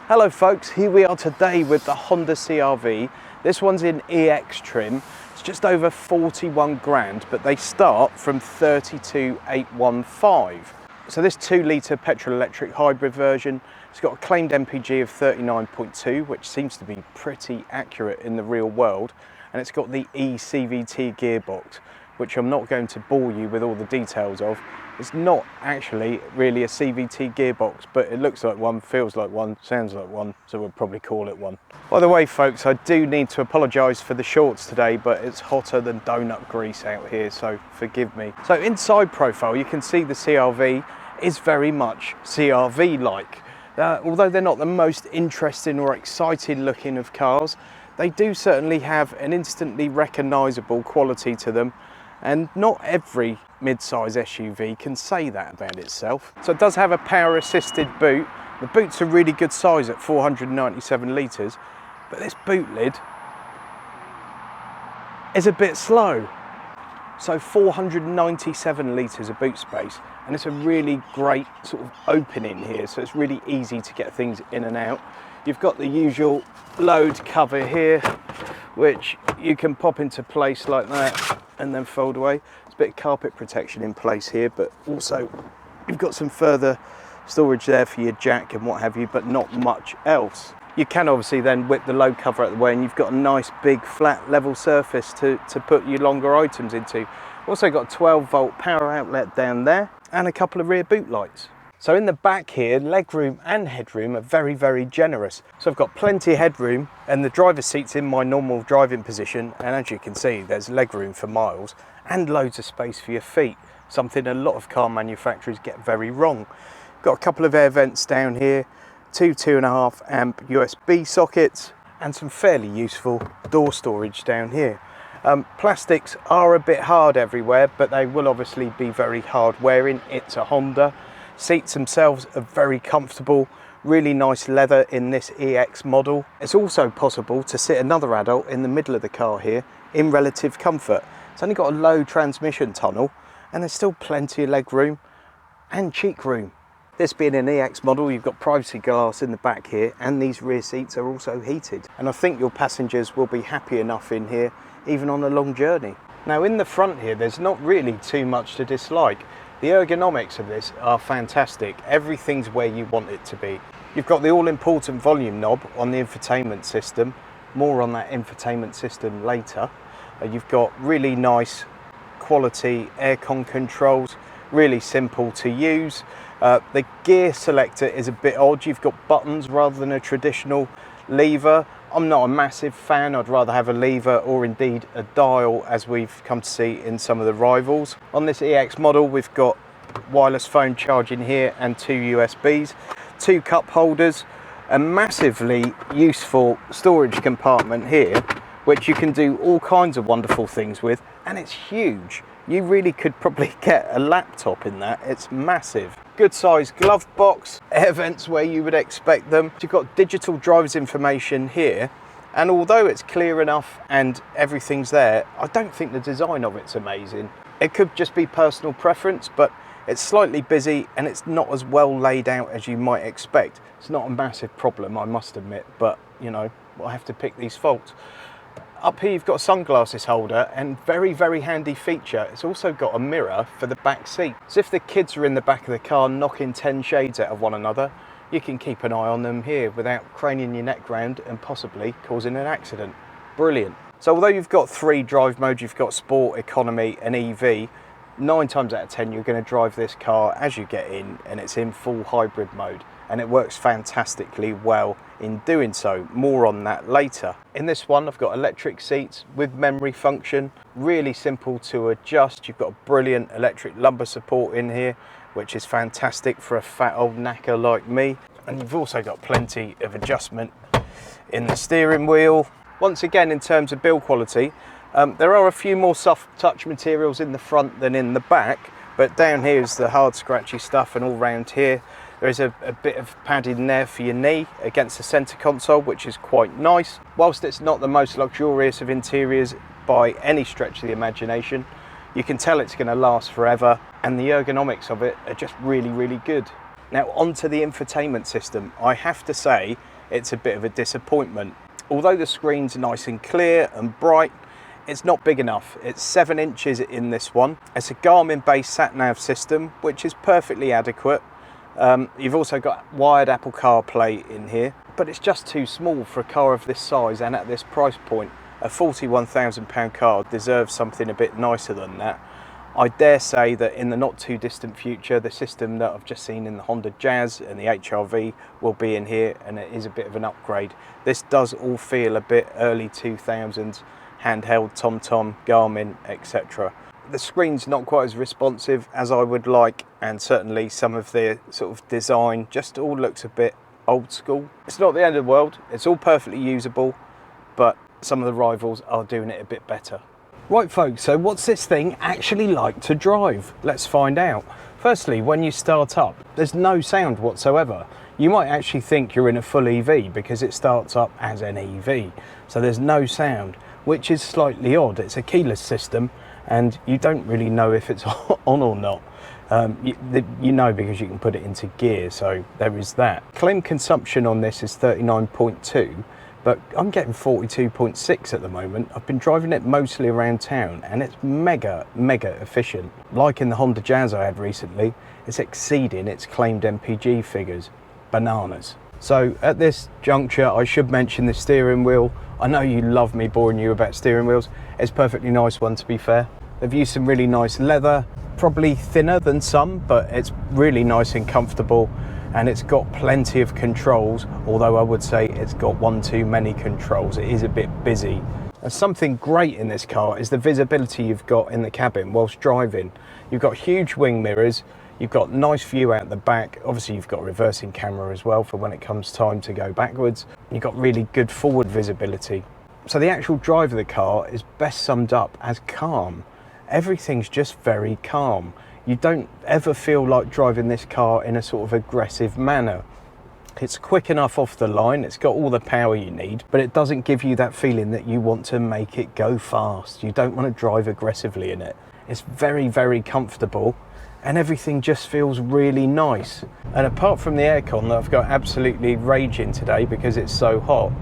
Hello folks, here we are today with the Honda CR-V. This one's in EX trim. It's just over 41 grand, but they start from 32,815. So this 2-litre petrol electric hybrid version, it's got a claimed MPG of 39.2, which seems to be pretty accurate in the real world. And it's got the eCVT gearbox, which I'm not going to bore you with all the details of. It's not actually really a CVT gearbox, but it looks like one, feels like one, sounds like one, so we'll probably call it one. By the way, folks, I do need to apologise for the shorts today, but it's hotter than donut grease out here, so forgive me. So inside profile, you can see the CR-V is very much CR-V-like. Although they're not the most interesting or exciting looking of cars, they do certainly have an instantly recognisable quality to them. And not every mid-size SUV can say that about itself. So it does have a power assisted boot. The boot's a really good size at 497 litres, but this boot lid is a bit slow. So 497 litres of boot space, and it's a really great sort of opening here, so it's really easy to get things in and out. You've got the usual load cover here, which you can pop into place like that and then fold away. There's a bit of carpet protection in place here, but also you've got some further storage there for your jack and what have you, but not much else. You can obviously then whip the load cover out of the way, and you've got a nice big flat level surface to put your longer items into. Also got a 12-volt power outlet down there and a couple of rear boot lights. So in the back here, legroom and headroom are very, very generous. So I've got plenty of headroom, and the driver's seat's in my normal driving position, and as you can see, there's legroom for miles and loads of space for your feet, something a lot of car manufacturers get very wrong. Got a couple of air vents down here, two 2.5 amp USB sockets, and some fairly useful door storage down here. Plastics are a bit hard everywhere, but they will obviously be very hard wearing. It's a Honda. Seats themselves are very comfortable, really nice leather in this EX model. It's also possible to sit another adult in the middle of the car here in relative comfort. It's only got a low transmission tunnel, and there's still plenty of leg room and cheek room. This being an EX model, you've got privacy glass in the back here, and these rear seats are also heated. And I think your passengers will be happy enough in here, even on a long journey. Now in the front here, there's not really too much to dislike. The ergonomics of this are fantastic. Everything's where you want it to be. You've got the all-important volume knob on the infotainment system. More on that infotainment system later. You've got really nice quality aircon controls, really simple to use. The gear selector is a bit odd. You've got buttons rather than a traditional lever. I'm not a massive fan. I'd rather have a lever or indeed a dial, as we've come to see in some of the rivals. On this EX model, we've got wireless phone charging here and two USBs, two cup holders, a massively useful storage compartment here, which you can do all kinds of wonderful things with, and it's huge. You really could probably get a laptop in that. It's massive. Good sized glove box, air vents where you would expect them. You've got digital driver's information here, and although it's clear enough and everything's there, I don't think the design of it's amazing. It could just be personal preference, but it's slightly busy and it's not as well laid out as you might expect. It's not a massive problem, I must admit, but you know, I have to pick these faults. Up here you've got a sunglasses holder, and very, very handy feature, it's also got a mirror for the back seat. So if the kids are in the back of the car knocking 10 shades out of one another, you can keep an eye on them here without craning your neck round and possibly causing an accident. Brilliant. So although you've got 3 drive modes, you've got sport, economy and EV, 9 times out of 10 you're going to drive this car as you get in, and it's in full hybrid mode, and it works fantastically well in doing so. More on that later. In this one I've got electric seats with memory function, really simple to adjust. You've got a brilliant electric lumbar support in here, which is fantastic for a fat old knacker like me, and you've also got plenty of adjustment in the steering wheel. Once again, in terms of build quality, there are a few more soft touch materials in the front than in the back, but down here is the hard scratchy stuff, and all round here there is a bit of padding there for your knee against the centre console, which is quite nice. Whilst it's not the most luxurious of interiors by any stretch of the imagination, you can tell it's going to last forever, and the ergonomics of it are just really, really good. Now onto the infotainment system. I have to say, it's a bit of a disappointment. Although the screen's nice and clear and bright, it's not big enough. It's 7 inches in this one. It's a Garmin based sat-nav system, which is perfectly adequate. You've also got wired Apple CarPlay in here, but it's just too small for a car of this size and at this price point. A £41,000 car deserves something a bit nicer than that. I dare say that in the not too distant future, the system that I've just seen in the Honda Jazz and the HRV will be in here, and it is a bit of an upgrade. This does all feel a bit early 2000s, handheld TomTom, Garmin, etc. The screen's not quite as responsive as I would like, and certainly some of the sort of design just all looks a bit old school. It's not the end of the world, it's all perfectly usable, but some of the rivals are doing it a bit better. Right folks, so what's this thing actually like to drive? Let's find out. Firstly, when you start up, there's no sound whatsoever. You might actually think you're in a full EV because it starts up as an EV. So there's no sound, which is slightly odd. It's a keyless system and you don't really know if it's on or not. You know because you can put it into gear, so there is that. Claimed consumption on this is 39.2. but I'm getting 42.6 at the moment. I've been driving it mostly around town and it's mega efficient. Like in the Honda Jazz I had recently, it's exceeding its claimed MPG figures. Bananas. So at this juncture, I should mention the steering wheel. I know you love me boring you about steering wheels. It's a perfectly nice one, to be fair. They've used some really nice leather, probably thinner than some, but it's really nice and comfortable. And it's got plenty of controls, although I would say it's got one too many controls. It is a bit busy. And something great in this car is the visibility you've got in the cabin whilst driving. You've got huge wing mirrors, you've got nice view out the back. Obviously you've got a reversing camera as well for when it comes time to go backwards. You've got really good forward visibility. So the actual drive of the car is best summed up as calm. Everything's just very calm. You don't ever feel like driving this car in a sort of aggressive manner. It's quick enough off the line, it's got all the power you need, but it doesn't give you that feeling that you want to make it go fast. You don't want to drive aggressively in it. It's very comfortable and everything just feels really nice. And apart from the aircon that I've got absolutely raging today because it's so hot,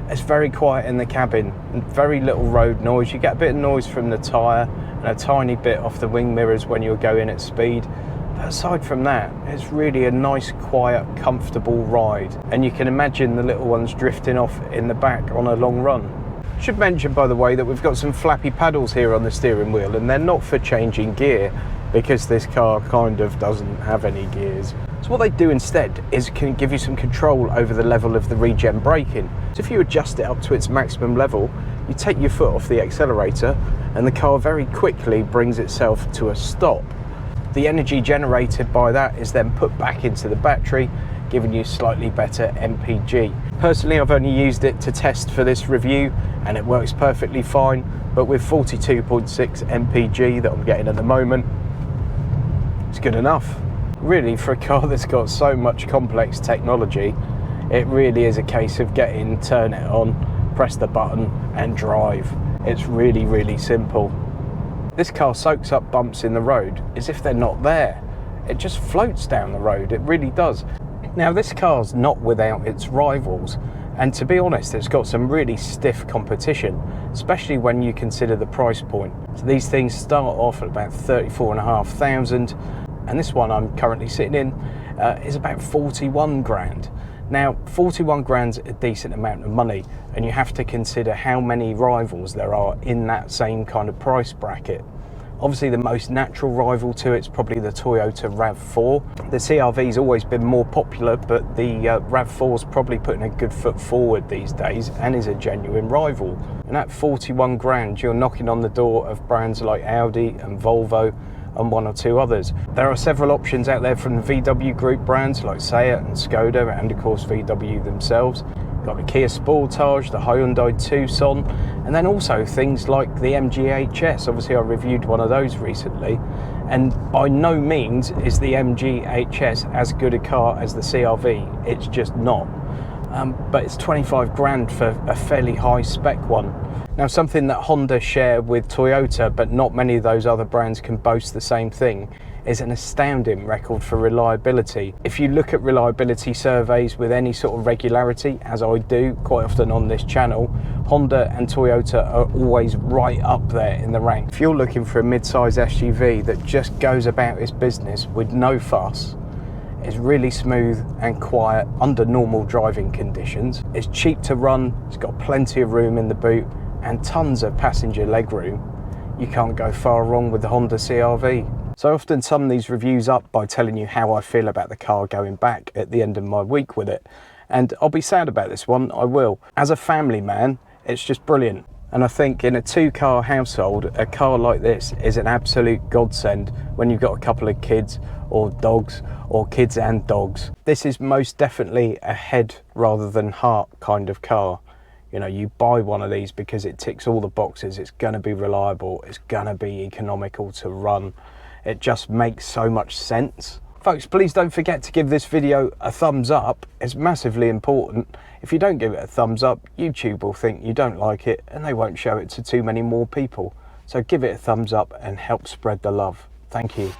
it's very quiet in the cabin and very little road noise. You get a bit of noise from the tyre and a tiny bit off the wing mirrors when you're going at speed. But aside from that, it's really a nice, quiet, comfortable ride. And you can imagine the little ones drifting off in the back on a long run. Should mention, by the way, that we've got some flappy paddles here on the steering wheel, and they're not for changing gear because this car kind of doesn't have any gears. So what they do instead is can give you some control over the level of the regen braking. So if you adjust it up to its maximum level, you take your foot off the accelerator and the car very quickly brings itself to a stop. The energy generated by that is then put back into the battery, giving you slightly better MPG. Personally, I've only used it to test for this review and it works perfectly fine, but with 42.6 MPG that I'm getting at the moment, it's good enough. Really, for a car that's got so much complex technology, it really is a case of turn it on, press the button and drive. It's really simple. This car soaks up bumps in the road as if they're not there. It just floats down the road, it really does. Now this car's not without its rivals, and to be honest, it's got some really stiff competition, especially when you consider the price point. So these things start off at about 34,500, and this one I'm currently sitting in is about 41 grand. Now 41 grand's a decent amount of money, and you have to consider how many rivals there are in that same kind of price bracket. Obviously the most natural rival to it's probably the Toyota RAV4. The CR-V's always been more popular, but the RAV4's probably putting a good foot forward these days and is a genuine rival. And at 41 grand, you're knocking on the door of brands like Audi and Volvo and one or two others. There are several options out there from the VW group brands like Seat and Skoda, and of course VW themselves. Got the Kia Sportage, the Hyundai Tucson, and then also things like the MG HS. Obviously I reviewed one of those recently, and by no means is the MG HS as good a car as the CR-V. It's just not. but it's 25 grand for a fairly high spec one. Now, something that Honda share with Toyota, but not many of those other brands can boast the same thing, is an astounding record for reliability. If you look at reliability surveys with any sort of regularity, as I do quite often on this channel, Honda and Toyota are always right up there in the rank. If you're looking for a mid-size SUV that just goes about its business with no fuss, it's really smooth and quiet under normal driving conditions, it's cheap to run, it's got plenty of room in the boot and tons of passenger legroom, you can't go far wrong with the Honda CR-V. So I often sum these reviews up by telling you how I feel about the car going back at the end of my week with it. And I'll be sad about this one, I will. As a family man, it's just brilliant. And I think in a 2-car household, a car like this is an absolute godsend when you've got a couple of kids or dogs, or kids and dogs. This is most definitely a head rather than heart kind of car. You know, you buy one of these because it ticks all the boxes. It's gonna be reliable, it's gonna be economical to run. It just makes so much sense. Folks, please don't forget to give this video a thumbs up. It's massively important. If you don't give it a thumbs up, YouTube will think you don't like it and they won't show it to too many more people. So give it a thumbs up and help spread the love. Thank you.